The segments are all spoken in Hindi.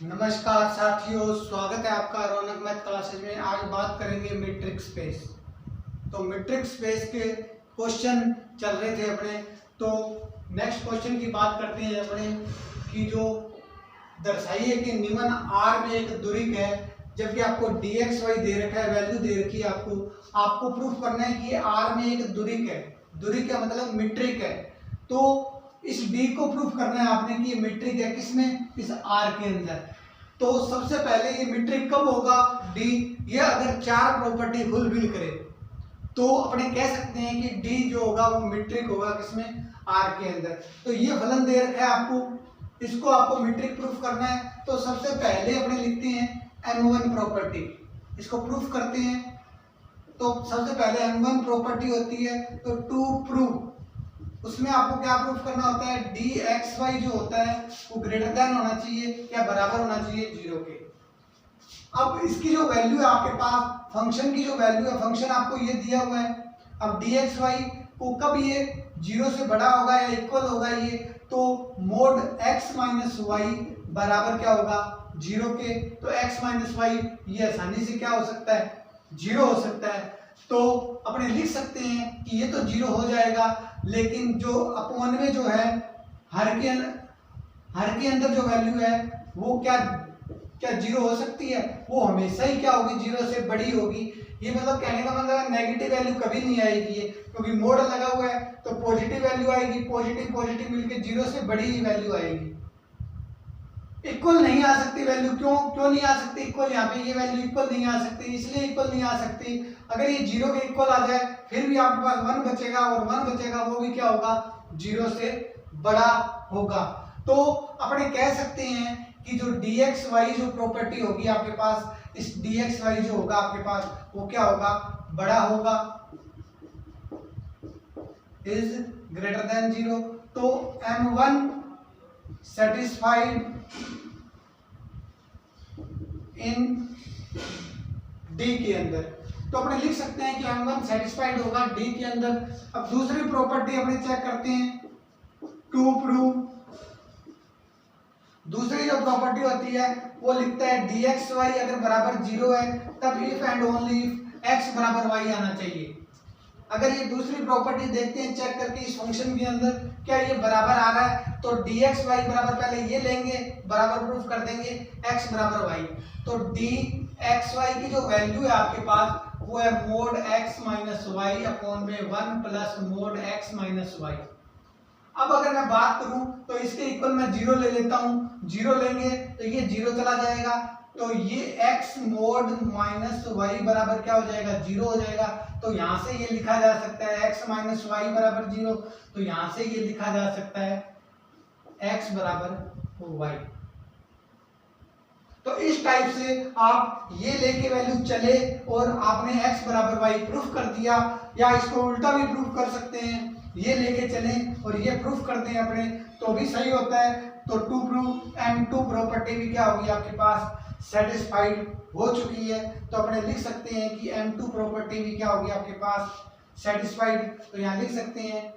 नमस्कार साथियों, स्वागत है आपका रौनक मैथ क्लासेस में। आज बात करेंगे मीट्रिक स्पेस। तो मीट्रिक स्पेस के क्वेश्चन चल रहे थे अपने। तो नेक्स्ट क्वेश्चन की बात करते हैं अपने कि जो दर्शाइए कि निम्न आर में एक दुरिक है, जबकि आपको dxy दे रखा है, वैल्यू दे रखी है। आपको प्रूफ करना है कि आर में एक दुरिक है। दुरिक का मतलब मीट्रिक है। तो इस d को प्रूफ करना है आपने कि ये मीट्रिक है, किसमें? इस r के अंदर। तो सबसे पहले ये मीट्रिक कब होगा? d ये अगर चार प्रॉपर्टी फुलफिल करे तो अपने कह सकते हैं कि d जो होगा वो मीट्रिक होगा, किसमें? r के अंदर। तो ये फलन दे रखा है आपको, इसको आपको मीट्रिक प्रूफ करना है। तो सबसे पहले अपने लिखते हैं m1 प्रॉपर्टी, इसको प्रूफ करते हैं। तो सबसे पहले m1 प्रॉपर्टी होती है, तो टू प्रूव, उसमें आपको क्या प्रूफ करना होता है? dxy जो होता है वो ग्रेटर देन होना चाहिए या बराबर होना चाहिए 0 के। अब इसकी जो वैल्यू है आपके पास, फंक्शन की जो वैल्यू है, फंक्शन आपको ये दिया हुआ है। अब dxy को कब ये 0 से बड़ा होगा या इक्वल होगा ये, तो मोड x माइनस वाई बराबर क्या होगा? 0 के। तो x माइनस वाई ये आसानी से क्या हो सकता है? 0 हो सकता है। तो अपने लिख सकते हैं कि ये तो 0 हो जाएगा, लेकिन जो अपवन में जो है हर के अंदर जो वैल्यू है वो क्या 0 हो सकती है? वो हमेशा ही क्या होगी? 0 से बड़ी होगी। ये मतलब कहने का मतलब नेगेटिव वैल्यू कभी नहीं आएगी ये, क्योंकि मोड लगा हुआ है तो पॉजिटिव वैल्यू आएगी। पॉजिटिव पॉजिटिव मिलके 0 से बड़ी ही वैल्यू आएगी। इक्वल नहीं आ सकती वैल्यू, क्यों नहीं आ सकती इक्वल? यहाँ पे ये वैल्यू इक्वल नहीं आ सकती, इसलिए इक्वल नहीं आ सकती। अगर ये 0 के इक्वल आ जाए फिर भी आपके पास 1 बचेगा, और 1 बचेगा वो भी क्या होगा? 0 से बड़ा होगा। तो अपने कह सकते हैं कि जो dxy जो प्रॉपर्टी होगी आपके पास, इस dxy जो होगा आपके पास वो क्या होगा? बड़ा होगा, इज ग्रेटर देन 0। तो m1 सेटिस्फाइड इन d के अंदर। तो अपने लिख सकते हैं कि m1 सेटिस्फाइड होगा d के अंदर। अब दूसरी प्रॉपर्टी अपने चेक करते हैं, टू प्रूव। दूसरी जो प्रॉपर्टी होती है वो लिखता है dxy अगर बराबर 0 है तब if and only if x बराबर y आना चाहिए। अगर ये दूसरी प्रॉपर्टी देखते हैं चेक करके इस फंक्शन के अंदर, क्या ये बराबर आ रहा है? तो dxy बराबर पहले ये लेंगे, बराबर प्रूफ कर देंगे x बराबर y। तो dxy की जो वैल्यू है आपके पास वो है mod x minus y upon में 1 plus mod x minus y. अब अगर मैं बात करूं तो इसके इक्वल मैं 0 ले लेता हूं। 0 लेंगे तो ये 0 चला जाएगा, तो ये x मोड माइनस वाई बराबर क्या हो जाएगा? 0 हो जाएगा। तो यहां से ये लिखा जा सकता है x माइनस वाई बराबर 0। तो यहां से ये लिखा जा सकता है x बराबर y। तो इस टाइप से आप ये लेके वैल्यू चले और आपने x बराबर y प्रूफ कर दिया, या इसको उल्टा भी प्रूफ कर सकते हैं, ये लेके चलें और ये प्रूफ कर दें अपने, तो भी सही होता है। तो टू प्रूफ m2 प्रॉपर्टी भी क्या होगी आपके पास? सेटिस्फाइड हो चुकी है। तो अपने लिख सकते हैं कि m2 प्रॉपर्टी भी क्या होगी आपके पास? सेटिस्फाइड। तो यहाँ लिख सकते हैं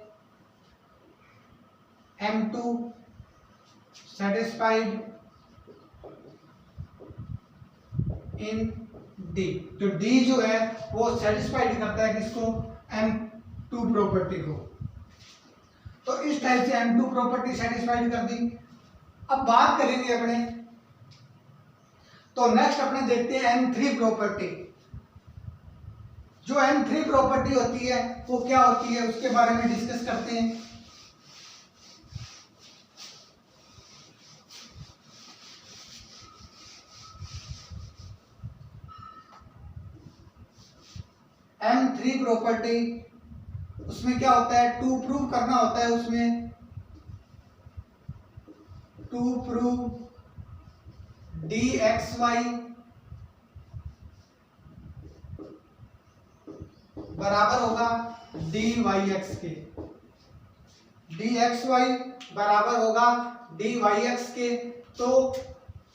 m2 सेटिस्फाइड इन d। तो d जो है वो सेटिस्फाइड करता है किसको? m2 प्रॉपर्टी को। तो इस टाइप से m2 प्रॉपर्टी सेटिस्फाइड कर दी। अब बात करेंगे अपने, तो नेक्स्ट अपने देखते हैं m3 प्रॉपर्टी। जो m3 प्रॉपर्टी होती है वो क्या होती है उसके बारे में डिस्कस करते हैं। m3 प्रॉपर्टी उसमें क्या होता है? टू प्रूव करना होता है उसमें, टू प्रूव dxy बराबर होगा dyx के। dxy बराबर होगा dyx के। तो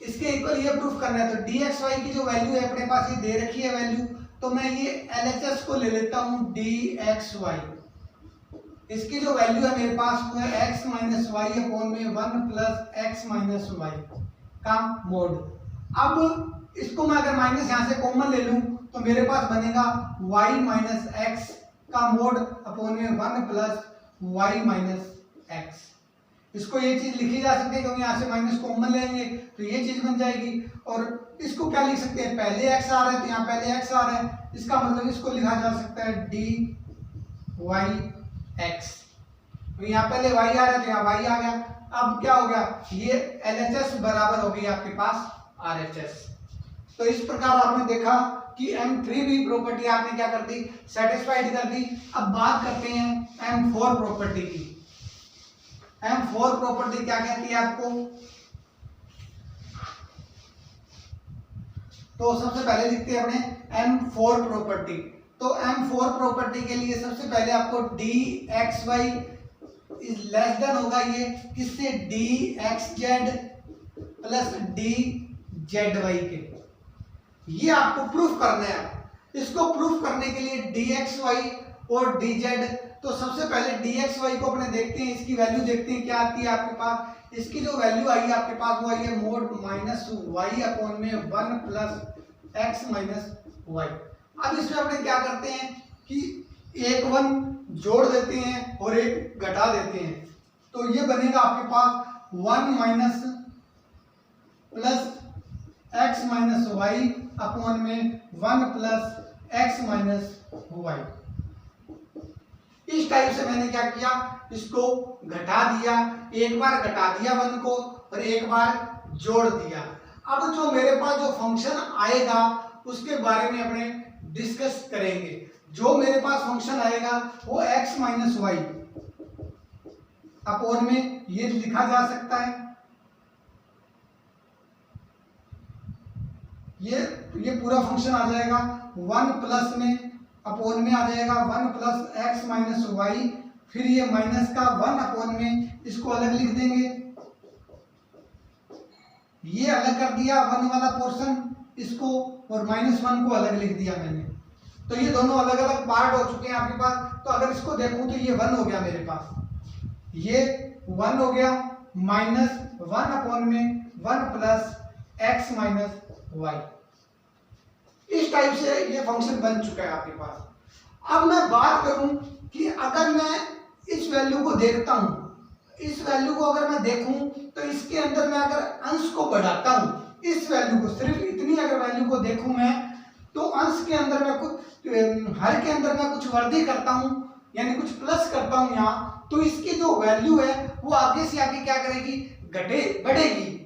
इसके इक्वल ये प्रूफ करना है। तो dxy की जो वैल्यू है अपने पास ये दे रखी है वैल्यू, तो मैं ये LHS को ले लेता हूं dxy। इसकी जो वैल्यू है मेरे पास वो है x माइनस वाई अपॉन में 1 प्लस एक्स माइनस वाई। का मोड। अब इसको मैं अगर माइनस यहाँ से कॉमन ले लूं तो मेरे पास बनेगा y माइनस एक्स का मोड अपॉन में 1 प्लस y माइनस एक्स। इसको ये चीज लिखी जा सकती है क्योंकि यहाँ से माइनस कॉमन लेंगे तो ये चीज बन जाएगी। और इसको क्या लिख सकते हैं, पहले x आ रहा है तो यहाँ पहले x आ रहा है, इसका मतलब इसको लिखा जा सकता है dy x। तो यहाँ पहले y आ रहा है तो यहाँ y आ गया। अब क्या हो गया, ये LHS बराबर हो गई आपके पास RHS। तो इस प्रकार आपने देखा कि M3 भी प्रॉपर्टी आपने क्या कर दी, सेटिस्फाइड कर दी। अब बात करते हैं M4 प्रॉपर्टी की। M4 प्रॉपर्टी क्या कहती है आपको, तो सबसे पहले लिखते हैं अपने M4 प्रॉपर्टी। तो M4 प्रॉपर्टी के लिए सबसे पहले आपको dxy इज लेस देन होगा ये किससे, dxz प्लस dzy के। ये आपको प्रूफ करना है। इसको प्रूफ करने के लिए dxy और dz, तो सबसे पहले dxy को अपने देखते हैं, इसकी वैल्यू देखते हैं क्या आती है आपके पास। इसकी जो वैल्यू आई है आपके पास वो आई है मोड माइनस y अपॉन में 1 प्लस x माइनस y। अब इसमें अपने क्या करते हैं कि एक 1 जोड़ देते हैं और एक घटा देते हैं, तो ये बनेगा आपके पास 1 minus plus x minus y upon में 1 प्लस x माइनस y। इस टाइप से मैंने क्या किया, इसको घटा दिया, एक बार घटा दिया 1 को और एक बार जोड़ दिया। अब जो मेरे पास जो फंक्शन आएगा उसके बारे में अपने डिस्कस करेंगे। जो मेरे पास फंक्शन आएगा वो x माइनस वाई अपॉन में ये लिखा जा सकता है, ये पूरा फंक्शन आ जाएगा 1 प्लस में अपॉन में आ जाएगा 1 प्लस एक्स माइनस वाई, फिर ये माइनस का 1 अपॉन में, इसको अलग लिख देंगे, ये अलग कर दिया 1 वाला पोर्शन इसको, और -1 को अलग लिख दिया मैंने। तो ये दोनों अलग अलग पार्ट हो चुके हैं आपके पास। तो अगर इसको देखूं तो ये 1 हो गया मेरे पास, ये 1 हो गया, -1 अपॉन में 1 प्लस एक्स माइनस वाई। इस टाइप से ये फंक्शन बन चुका है आपके पास। अब मैं बात करूं कि अगर मैं इस वैल्यू को देखता हूं, इस वैल्यू को अगर मैं देखूं तो इसके अंदर मैं अगर अंश को बढ़ाता हूं, इस वैल्यू को, सिर्फ इतनी अगर वैल्यू को देखूं मैं, तो अंश के अंदर मैं कुछ, हर के अंदर मैं कुछ वृद्धि करता हूं यानी कुछ प्लस करता हूं यहाँ, तो इसकी जो वैल्यू है वो आगे से आगे क्या करेगी, बढ़ेगी।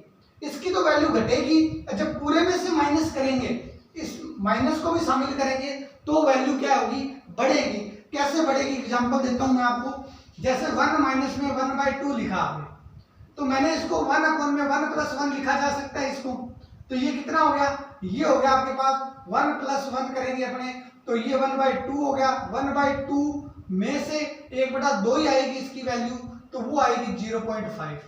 इसकी तो वैल्यू घटेगी, जब पूरे में से माइनस करेंगे, इस माइनस को भी शामिल करेंगे तो वैल्यू क्या होगी, बढ़ेगी। कैसे बढ़ेगी, एग्जांपल देता हूं मैं आपको। जैसे 1 माइनस में 1/2 लिखा आपने, तो मैंने इसको 1 अपॉन में 1 प्लस 1 लिखा जा सकता है इसको। तो ये कितना हो गया, ये हो गया आपके पास 1 प्लस 1 करेंगे अपने, तो ये 1/2 हो गया। 1/2 में से 1/2 ही आएगी इसकी वैल्यू, तो वो आएगी 0.5।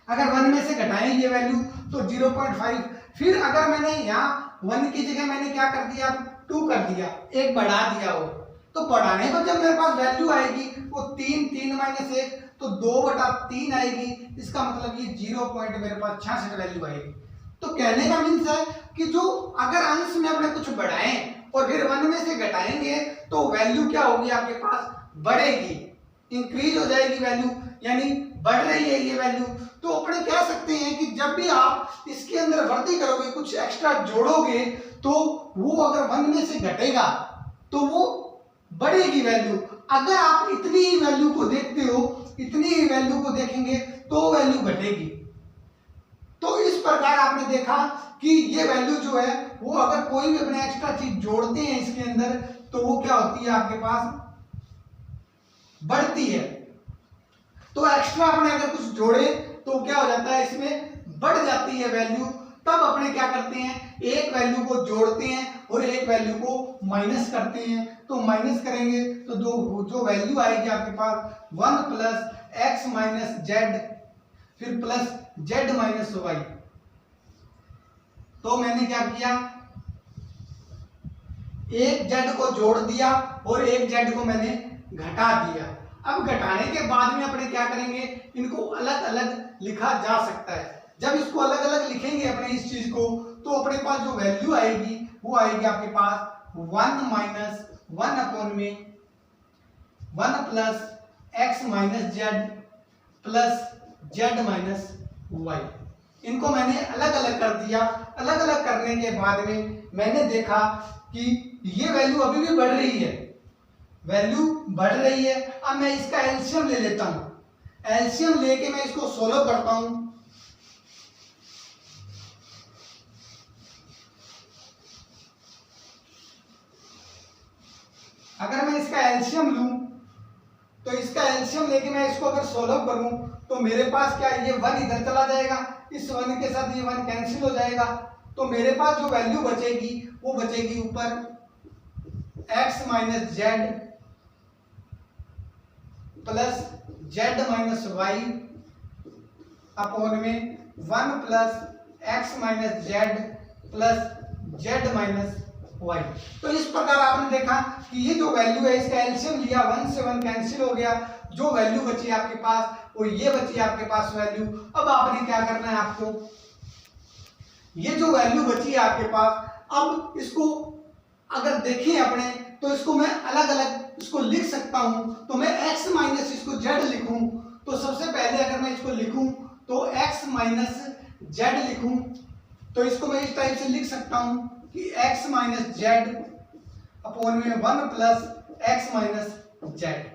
अगर 1 में से घटाएं ये वैल्यू तो 0.5। फिर अगर मैंने यहाँ 1 की जगह मैंने क्या कर दिया, 2 कर दिया, एक बढ़ा दिया हो, तो बढ़ाने पर जब मेरे पास वैल्यू आएगी वो 3 माइनस 1 तो 2/3 आएगी। इसका मतलब ये 0 पॉइंट मेरे पास 66 वैल्यू आएगी। तो कहने का मीन्स है कि जो अगर अंश में अपने कुछ बढ़ाएं और फिर 1 में से घटाएंगे तो वैल्यू क्या होगी आपके पास, बढ़ेगी, इंक्रीज हो जाएगी वैल्यू, यानी बढ़ रही है ये वैल्यू। तो अपने कह सकते हैं कि जब भी आप इसके अंदर वृद्धि करोगे, कुछ एक्स्ट्रा जोड़ोगे, तो वो अगर 1 में से घटेगा तो वो बढ़ेगी वैल्यू। अगर आप इतनी ही वैल्यू को देखते हो, इतनी ही वैल्यू को देखेंगे तो वैल्यू घटेगी। तो इस प्रकार आपने देखा कि ये वैल्यू जो है वो अगर कोई भी अपने एक्स्ट्रा चीज जोड़ते हैं इसके अंदर तो वो क्या होती है आपके पास, बढ़ती है। तो एक्स्ट्रा अपने अगर कुछ जोड़े तो क्या हो जाता है, इसमें बढ़ जाती है वैल्यू। तब अपने क्या करते हैं, एक वैल्यू को जोड़ते हैं और एक वैल्यू को माइनस करते हैं। तो माइनस करेंगे तो जो वैल्यू आएगी आपके पास 1 प्लस एक्स माइनस जेड, फिर प्लस जेड माइनस वाई। तो मैंने क्या किया, एक जेड को जोड़ दिया और एक जेड को मैंने घटा दिया। अब घटाने के बाद में अपने क्या करेंगे, इनको अलग अलग लिखा जा सकता है। जब इसको अलग अलग लिखेंगे अपने इस चीज को, तो अपने पास जो वैल्यू आएगी वो आएगी आपके पास 1 माइनस 1 अपॉन में 1 plus x minus z plus z minus y. इनको मैंने अलग अलग कर दिया। अलग अलग करने के बाद में मैंने देखा कि ये वैल्यू अभी भी बढ़ रही है, वैल्यू बढ़ रही है। अब मैं इसका एलसीएम ले लेता हूं, एलसीएम लेके मैं इसको सोल्व करता हूं। अगर मैं इसका एलसीएम लूं, तो इसका एलसीएम लेके मैं इसको अगर सोल्व करूं, तो मेरे पास क्या, ये 1 इधर चला जाएगा, इस 1 के साथ ये 1 कैंसिल हो जाएगा। तो मेरे पास जो वैल्यू बचेगी वो बचेगी ऊपर x minus z plus z minus y upon में 1 plus x minus z plus z minus y. तो इस प्रकार आपने देखा कि ये जो वैल्यू है इसका एलसीएम लिया, 1 से 1 कैंसिल हो गया, जो वैल्यू बची आपके पास वो ये बची आपके पास वैल्यू। अब आपने क्या करना है, आपको ये जो वैल्यू बची है आपके पास, अब इसको अगर देखें अपने, तो इसको मैं अलग अलग इसको लिख सकता हूं। तो मैं x माइनस इसको z लिखूं, तो सबसे पहले अगर मैं इसको लिखूं तो x माइनस z लिखूं, तो इसको मैं इस टाइप से लिख सकता हूं कि x माइनस जेड अपॉन में 1 प्लस एक्स माइनस जेड।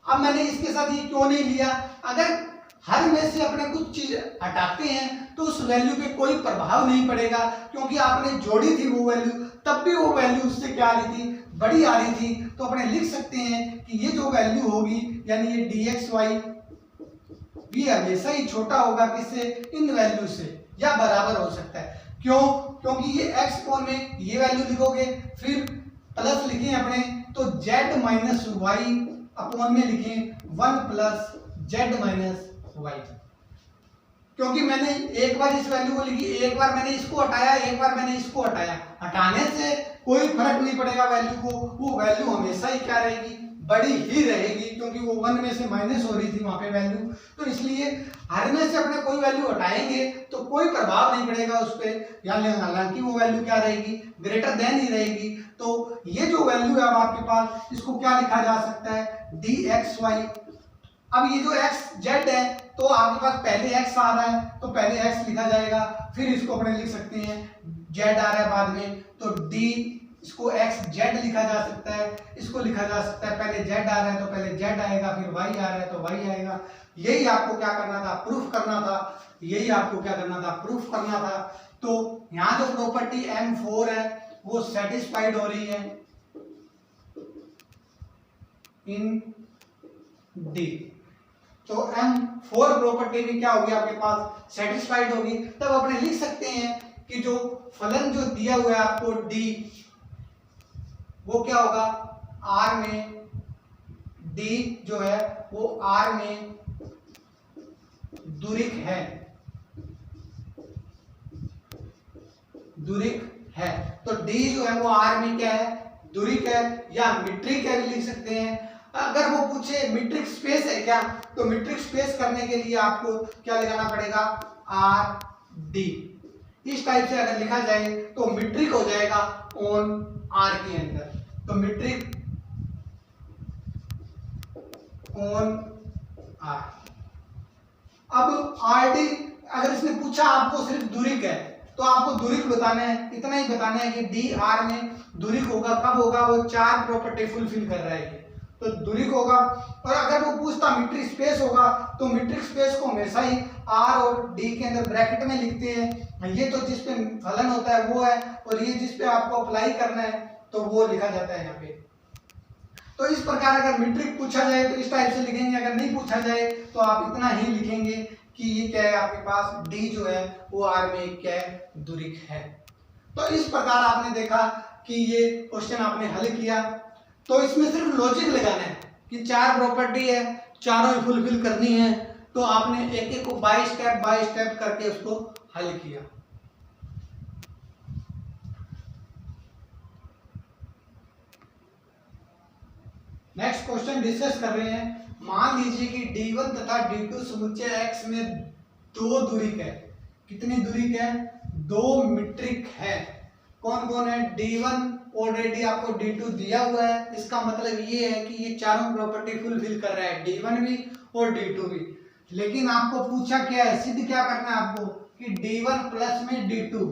अब मैंने इसके साथ ये क्यों नहीं लिया, अगर हर में से अपने कुछ चीज हटाते हैं तो उस वैल्यू पे कोई प्रभाव नहीं पड़ेगा, क्योंकि आपने जोड़ी थी वो वैल्यू, तब भी वो वैल्यू उससे क्या आ रही थी, बड़ी आ रही थी। तो अपने लिख सकते हैं कि ये जो वैल्यू होगी, यानी ये dxy भी हमेशा ही छोटा होगा किससे, इन वैल्यू से, या बराबर हो सकता है। क्यों, क्योंकि ये x कोण में ये वैल्यू लिखोगे, फिर प्लस लिखें अपने, तो z माइनस वाई अपॉन में लिखें 1 प्लस जेड माइनस वाई। क्योंकि मैंने एक बार इस वैल्यू को लिखी, एक बार मैंने इसको हटाया, एक बार मैंने इसको हटाया, हटाने से कोई फर्क नहीं पड़ेगा वैल्यू को, वो वैल्यू हमेशा ही क्या रहेगी, बड़ी ही रहेगी, क्योंकि वो 1 में से माइनस हो रही थी वहां पे वैल्यू। तो इसलिए हर में से अपने कोई वैल्यू हटाएंगे तो कोई प्रभाव नहीं पड़ेगा उस पर, हालांकि वो वैल्यू क्या रहेगी, ग्रेटर देन ही रहेगी। तो ये जो वैल्यू है अब आपके पास, इसको क्या लिखा जा सकता है, dxy। अब ये जो x z है, तो आपके पास पहले x आ रहा है, तो पहले x लिखा जाएगा, फिर इसको अपने लिख सकते हैं z आ रहा है बाद में, तो d, इसको x z लिखा जा सकता है, इसको लिखा जा सकता है, पहले z आ रहा है तो पहले z आएगा, फिर y आ रहा है तो y आएगा। यही आपको क्या करना था, प्रूफ करना था, यही आपको क्या करना था, प्रूफ करना था। तो यहाँ जो प्रॉपर्टी M4 है वो सेटिस्फाइड हो रही है इन D। तो M4 प्रॉपर्टी भी क्या होगी आपके पास, सेटिस्फाइड होगी। तब अपने लिख सकते हैं कि जो फलन जो दिया हुआ है आपको D, वो क्या होगा, R में, D जो है वो R में दूरिक है, दूरिक है। तो D जो है वो R में क्या है, दूरिक है, या मीट्रिक है भी लिख सकते हैं। अगर वो पूछे मीट्रिक स्पेस है क्या, तो मीट्रिक स्पेस करने के लिए आपको क्या लगाना पड़ेगा, आर डी। इस टाइप से अगर लिखा जाए तो मीट्रिक हो जाएगा ऑन आर के अंदर, तो मीट्रिक ऑन आर। अब आर डी अगर इसने पूछा आपको सिर्फ दूरिक है, तो आपको दूरिक बताना है, इतना ही बताना है कि डी आर में दूरिक होगा। कब होगा, वो 4 प्रॉपर्टी फुलफिल कर रहा है तो दूरिक होगा। और अगर वो पूछता मीट्रिक स्पेस होगा, तो मीट्रिक स्पेस को हमेशा ही आर और डी के अंदर ब्रैकेट में लिखते हैं। ये तो जिस पे फलन होता है वो है, और ये जिस पे आपको अप्लाई करना है तो वो लिखा जाता है यहाँ पे। तो इस प्रकार अगर मीट्रिक पूछा जाए तो इस टाइप से लिखेंगे, अगर नहीं पूछा जाए तो आप इतना ही लिखेंगे कि ये क्या है आपके पास, डी जो है वो आर में क्या है, दूरिक है। तो इस प्रकार आपने देखा कि ये क्वेश्चन आपने हल किया। तो इसमें सिर्फ लॉजिक लगाना है कि 4 प्रॉपर्टी है, चारों ही फुलफिल करनी है, तो आपने एक एक को बाय स्टेप करके उसको हल किया। नेक्स्ट क्वेश्चन डिस्कस कर रहे हैं। मान लीजिए कि D1 तथा D2 समुच्चय X में दो दूरी का है। कितनी दूरी का है? 2 मीट्रिक है। कौन कौन है? D1 ऑलरेडी आपको D2 दिया हुआ है, इसका मतलब ये है कि ये चारों प्रॉपर्टी फुलफिल कर रहा है, D1 भी और D2 भी। लेकिन आपको पूछा क्या है, सिद्ध क्या करना है आपको कि D1 प्लस में D2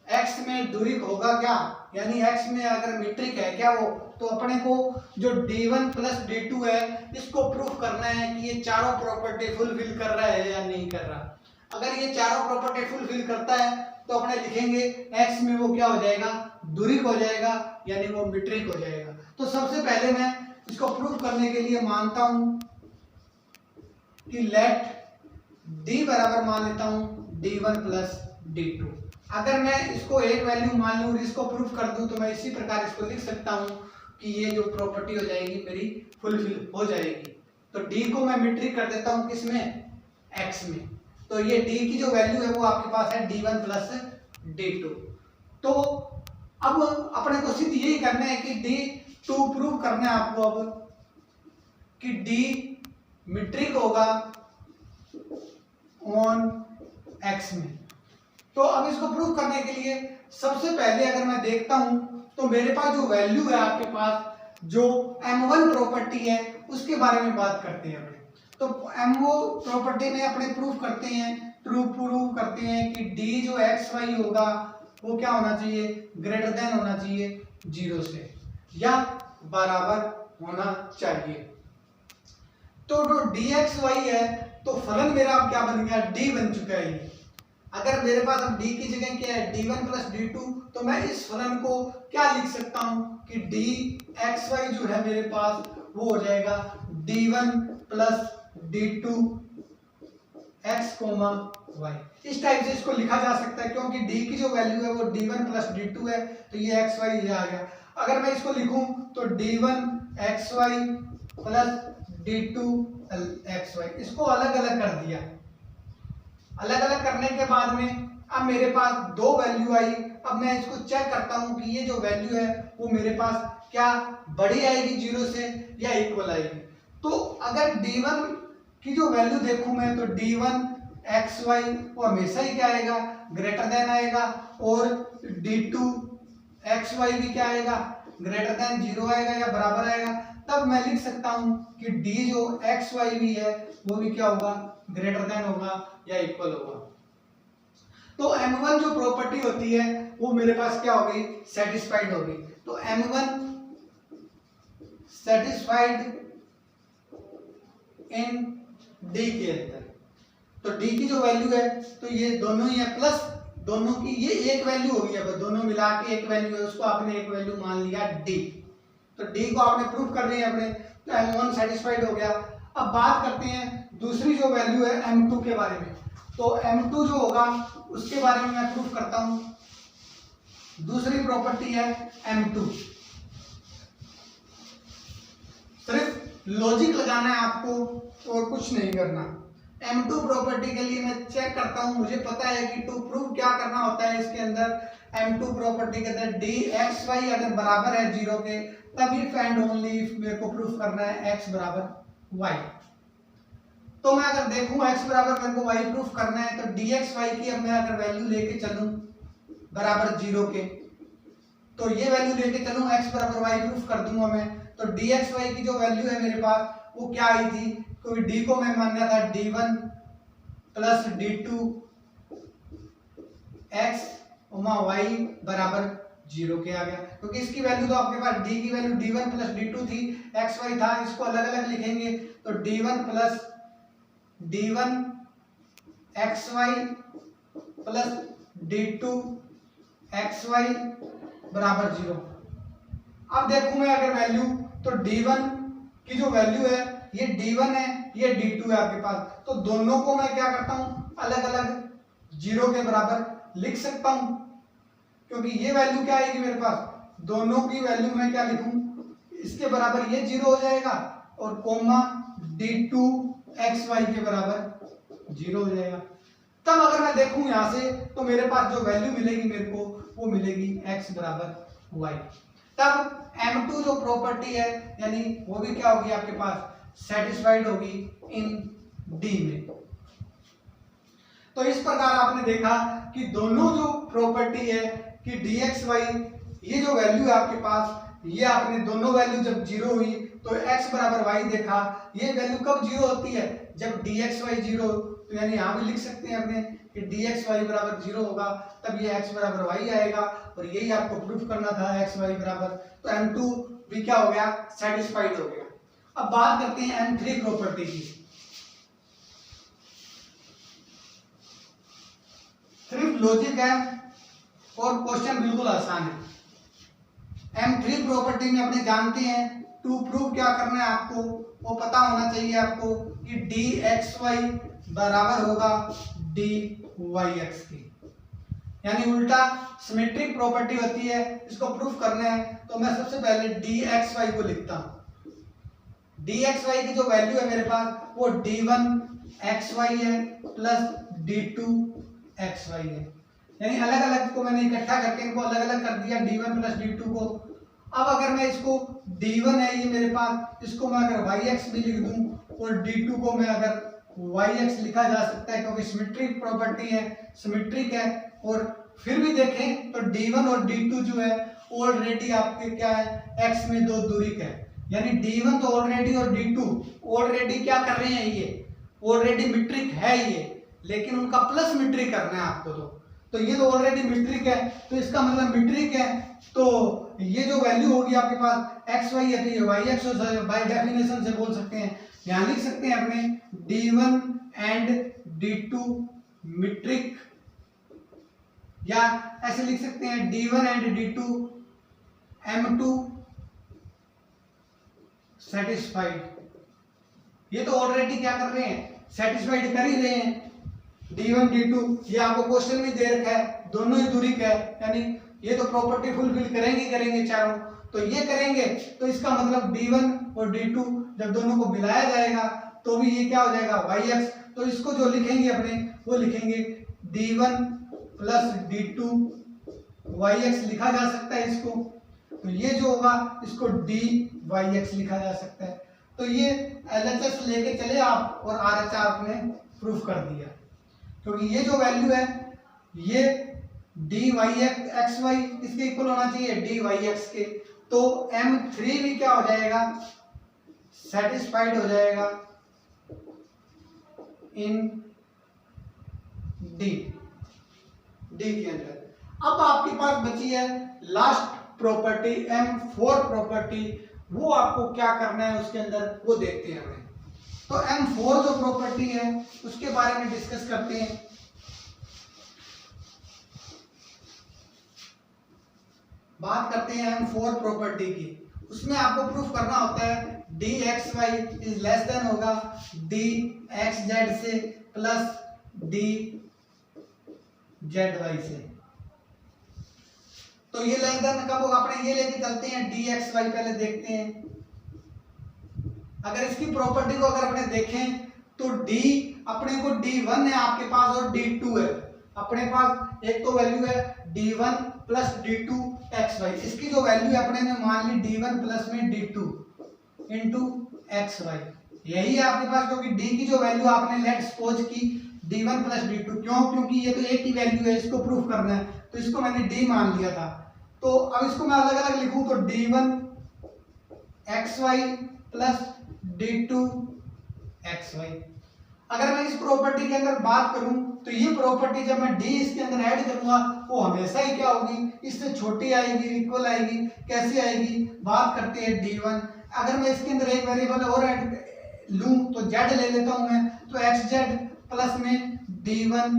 x में दूरी होगा क्या, यानी x में अगर मीट्रिक है क्या वो, तो अपने को जो D1 प्लस D2 है इसको प्रूफ करना है कि ये चारों प्रॉपर्टी फुलफिल कर रहा है या नहीं कर रहा। अगर ये चारों प्रॉपर्टी फुलफिल करता है तो अपने लिखेंगे x में वो क्या हो जाएगा, दूरी हो जाएगा, यानी वो मीट्रिक हो जाएगा। तो सबसे पहले मैं इसको प्रूफ करने के लिए मानता हूं कि लेट d बराबर मान लेता हूं D1 प्लस D2। अगर मैं इसको एक वैल्यू मान लूं और इसको प्रूफ कर दूं तो मैं इसी प्रकार इसको लिख सकता हूं कि ये जो प्रॉपर्टी हो जाएगी मेरी फुलफिल हो जाएगी। तो d को मैं मीट्रिक कर देता हूं किसमें, x में। तो ये d की जो वैल्यू है वो आपके पास है D1 प्लस D2। तो अब अपने को सिर्फ यही करना है कि D2 प्रूव करना है आपको अब कि D मीट्रिक होगा ऑन x में। तो अब इसको प्रूव करने के लिए सबसे पहले अगर मैं देखता हूं तो मेरे पास जो वैल्यू है आपके पास जो M1 प्रॉपर्टी है उसके बारे में बात करते हैं अपने। तो M1 प्रॉपर्टी में अपने प्रूफ करते हैं, प्रूव करते हैं कि D जो XY होगा वो क्या होना चाहिए, ग्रेटर देन होना चाहिए 0 से या बराबर होना चाहिए। तो जो DXY है तो फलन मेरा अब क्या बन गया, D बन चुका है ये। अगर मेरे पास अब D की जगह क्या है D1 प्लस D2, तो मैं इस फलन को क्या लिख सकता हूं कि DXY जो है मेरे पास वो हो जाएगा D1 plus D2 x, y। इस टाइप से इसको लिखा जा सकता है क्योंकि D की जो वैल्यू है वो D1 प्लस D2 है, तो ये XY ये आ गया। अगर मैं इसको लिखूं तो D1 XY plus D2 XY, इसको अलग अलग कर दिया। अलग अलग करने के बाद में अब मेरे पास दो वैल्यू आई। अब मैं इसको चेक करता हूं कि ये जो वैल्यू है वो मेरे पास क्या बड़ी आएगी 0 से या इक्वल आएगी। तो अगर D1 की जो वैल्यू देखूं मैं तो D1 XY वो हमेशा ही क्या आएगा, ग्रेटर देन आएगा, और D2 XY भी क्या आएगा, ग्रेटर देन 0 आएगा या बराबर आएगा। तब मैं लिख सकता हूं कि D जो XY भी है वो भी क्या होगा, ग्रेटर देन होगा या इक्वल होगा। तो M1 जो प्रॉपर्टी होती है वो मेरे पास क्या हो गई, सेटिस्फाइड हो गई। तो M1 सेटिस्फाइड इन D के अंदर। तो D की जो वैल्यू है तो ये दोनों ही है, प्लस दोनों की ये एक वैल्यू होगी, अब दोनों मिला के एक वैल्यू है, उसको आपने एक वैल्यू मान लिया D। तो D को आपने प्रूफ कर रही है अपने, तो M1 सेटिस्फाइड हो गया। अब बात करते हैं दूसरी जो वैल्यू है M2 के बारे में। तो M2 जो होगा उसके बारे में मैं प्रूफ करता हूं। दूसरी प्रॉपर्टी है M2। सिर्फ लॉजिक लगाना है आपको और कुछ नहीं करना। M2 प्रॉपर्टी के लिए मैं चेक करता हूं, मुझे पता है कि टू प्रूफ क्या करना होता है इसके अंदर। M2 प्रॉपर्टी के अंदर DXY अगर बराबर है 0 के तब इफ एंड ओनली इफ मेरे को प्रूफ करना है x बराबर y। तो मैं अगर देखूं x बराबर मेरे को y प्रूफ करना है तो dxy की अब मैं अगर वैल्यू लेके चलूं बराबर 0 के, तो ये वैल्यू लेके चलूं x बराबर y प्रूफ कर दूंगा मैं। तो dxy की जो वैल्यू है मेरे पास वो क्या आई थी, क्योंकि d को मैं मान लिया था d1 plus d2 x y बराबर 0 के आ गया, क्योंकि इसकी वैल्यू तो आपके पास d की वैल्यू d1 प्लस d2 थी, xy था, इसको अलग अलग लिखेंगे तो d1 plus d1 xy plus d2 xy बराबर 0। अब देखूं मैं अगर वैल्यू तो d1 की जो वैल्यू है ये d1 है, ये d2 है आपके पास, तो दोनों को मैं क्या करता हूं अलग अलग 0 के बराबर लिख सकता हूं, क्योंकि ये वैल्यू क्या आएगी मेरे पास, दोनों की वैल्यू मैं क्या लिखूं, इसके बराबर ये 0 हो जाएगा और कोमा d2 xy के बराबर 0 हो जाएगा। तब अगर मैं देखूं यहां से तो मेरे पास जो वैल्यू मिलेगी मेरे को वो मिलेगी x बराबर y। तब M2 जो प्रॉपर्टी है यानी वो भी क्या होगी आपके पास, सेटिस्फाइड होगी इन D में। तो इस प्रकार आपने देखा कि दोनों जो प्रॉपर्टी है कि dxy, ये जो वैल्यू है आपके पास, ये आपने दोनों वैल्यू जब जीरो हुई तो x बराबर y देखा। ये वैल्यू कब जीरो होती है? जब dxy जीरो, तो यानी यहाँ भी लिख सकते हैं अपने कि dxy बराबर जीरो होगा, तब ये x बराबर y आएगा। और यही आपको प्रूफ करना था, xy बराबर, तो M2 भी क्या हो गया? सेटिस्फाइड हो गया। अब बात करते हैं M3 प्रॉपर्टी की। सिर्फ लॉजिक है और क्वेश्चन बिल्कुल आसान है। M3 प्रॉपर्टी में अपने जानते हैं टू प्रूव क्या करना है आपको, वो पता होना चाहिए आपको कि dxy बराबर होगा dyx की, यानी उल्टा सिमेट्रिक प्रॉपर्टी होती है। इसको प्रूफ करना है तो मैं सबसे पहले dxy को लिखता हूं। dxy की जो वैल्यू है मेरे पास वो d1xy है प्लस d2xy है, यानी अलग अलग को मैंने इकट्ठा करके इनको अलग अलग कर दिया, d1 प्लस d2 को। अब अगर मैं इसको d1 है ये मेरे पास, इसको मैं अगर yx भी लिख दूं और d2 को मैं अगर yx लिखा जा सकता है क्योंकि सिमेट्रिक प्रॉपर्टी है, सिमेट्रिक है। और फिर भी देखें तो d1 और d2 जो है ऑलरेडी आपके क्या है, x में दो दूरी है, यानी d1 तो ऑलरेडी और d2 ऑलरेडी क्या कर रहे हैं, ये ऑलरेडी मीट्रिक है ये, लेकिन उनका प्लस मीट्रिक करना है आपको। तो ये तो ऑलरेडी मीट्रिक है, तो इसका मतलब मीट्रिक है, तो ये जो वैल्यू होगी आपके पास xy है तो ये yx बाय डेफिनेशन से बोल सकते हैं। यहाँ लिख सकते हैं अपने d1 एंड d2 मीट्रिक, या ऐसे लिख सकते हैं d1 and d2 M2 satisfied. ये तो ऑलरेडी क्या कर रहे हैं, सेटिस्फाइड कर ही रहे हैं। d1 d2 ये आपको क्वेश्चन में दे रखा है, दोनों ही दूरी का है, यानी ये तो प्रॉपर्टी फुलफिल करेंगे चारों, तो ये करेंगे, तो इसका मतलब d1 और d2 जब दोनों को मिलाया जाएगा तो भी ये क्या हो जाएगा yx। तो इसको जो लिखेंगे अपने वो लिखेंगे d1 प्लस d2 yx लिखा जा सकता है इसको, तो ये जो होगा इसको dyx लिखा जा सकता है। तो ये LHS लेके चले आप और RHS आपने प्रूफ कर दिया, क्योंकि ये जो वैल्यू है ये dyxy इसके इक्वल होना चाहिए dyx के, तो M3 भी क्या हो जाएगा, सेटिस्फाइड हो जाएगा इन D के अंदर। अब आपके पास बची है लास्ट प्रॉपर्टी M4 प्रॉपर्टी, वो आपको क्या करना है उसके अंदर वो देखते हैं हमें। तो M4 जो प्रॉपर्टी है उसके बारे में डिस्कस करते हैं। बात करते हैं M4 प्रॉपर्टी की, उसमें आपको प्रूफ करना होता है dxy इज लेस देन होगा dxz से प्लस dzy से। तो ये लेस देन कब होगा, अपने ये लेके चलते हैं dxy पहले देखते हैं। अगर इसकी प्रॉपर्टी को अगर अपने देखें तो d अपने को d1 है आपके पास और d2 है अपने पास, एक तो वैल्यू है d1 प्लस d2xy, इसकी जो वैल्यू है अपने ने मान ली d1 प्लस में d2 इंटू xy, यही है आपके पास, क्योंकि d की जो वैल्यू आपने लेट सपोज की d1 प्लस d2, क्यों, क्योंकि ये तो एक ही वैल्यू है, इसको प्रूफ करना है तो इसको मैंने d मान लिया था। तो अब इसको मैं अलग अलग लिखूं तो d1 xy plus d2 xy। अगर मैं इस प्रॉपर्टी के अंदर बात करूं तो ये प्रॉपर्टी जब मैं d इसके अंदर ऐड करूंगा वो हमेशा ही क्या होगी, इससे छोटी आएगी, इक्वल आएगी। कैसे आएगी, बात करते हैं d1। अगर मैं इसके अंदर एक वेरिएबल और ऐड लूं तो z ले लेता हूं मैं, तो xz प्लस में d1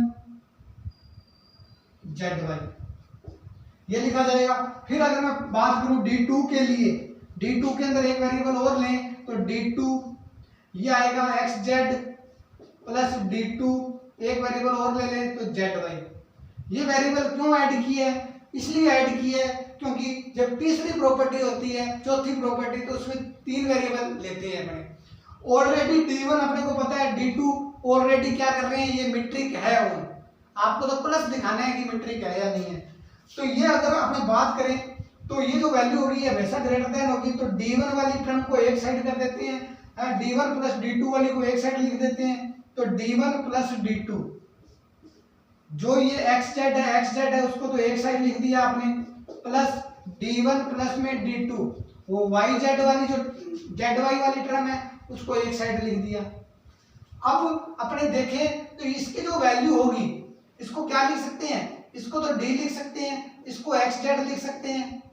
zy ये लिखा जाएगा। फिर अगर मैं बात करूं d2 के लिए, d2 के अंदर एक वेरिएबल और लें तो d2 ये आएगा xz प्लस d2 एक वेरिएबल और ले लें तो zy। ये वेरिएबल क्यों ऐड किया है, इसलिए ऐड किया है क्योंकि जब तीसरी प्रॉपर्टी होती है, चौथी प्रॉपर्टी, तो उसमें तीन वेरिएबल लेते हैं अपने। ऑलरेडी d1 अपने को पता है, d2 ऑलरेडी क्या कर रहे हैं, ये मीट्रिक है, वो आपको तो प्लस दिखाना है कि मीट्रिक है या नहीं है। तो ये अगर अपने बात करें तो ये जो वैल्यू होगी हमेशा ग्रेटर देन होगी, तो d1 वाली टर्म को एक साइड कर देते हैं, d1 प्लस d2 वाली को एक साइड लिख देते हैं, तो d1 प्लस d2 जो ये एक्स जेड है उसको तो एक साइड लिख दिया आपने, प्लस D1 प्लस में D2, वो वाई जेड वाली जो जेड वाई वाली टर्म है उसको एक साइड लिख दिया। अब अपने देखें तो इसकी जो वैल्यू होगी इसको क्या लिख सकते हैं, इसको तो D लिख सकते हैं, इसको एक्स जेड लिख सकते हैं,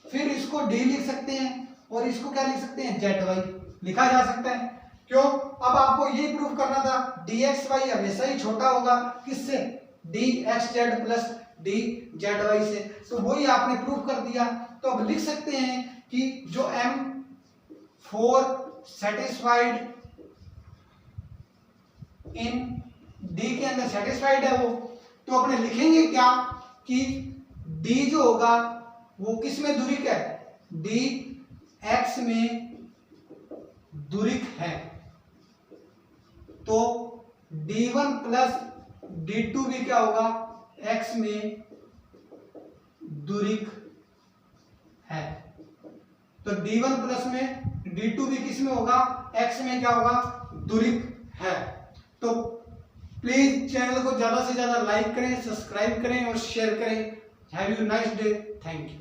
फिर इसको D लिख सकते हैं और इसको क्या लिख सकते हैं, जेड वाई लिखा जा सकता है। क्यों? अब आपको ये प्रूव करना था डी एक्स वाई हमेशा ही छोटा होगा किससे, d x z plus d z y से, तो वही आपने प्रूव कर दिया। तो अब लिख सकते हैं कि जो M4 सेटिस्फाइड इन डी के अंदर सेटिस्फाइड है वो, तो अपने लिखेंगे क्या कि डी जो होगा वो किस में दूरिक है, डी एक्स में दूरिक है, तो D1 प्लस D2 भी क्या होगा, x में दूरिक है। तो D1 प्लस में D2 भी किस में होगा, x में क्या होगा, दूरिक है। तो प्लीज चैनल को ज्यादा से ज्यादा लाइक करें, सब्सक्राइब करें और शेयर करें। Have you nice day, thank you.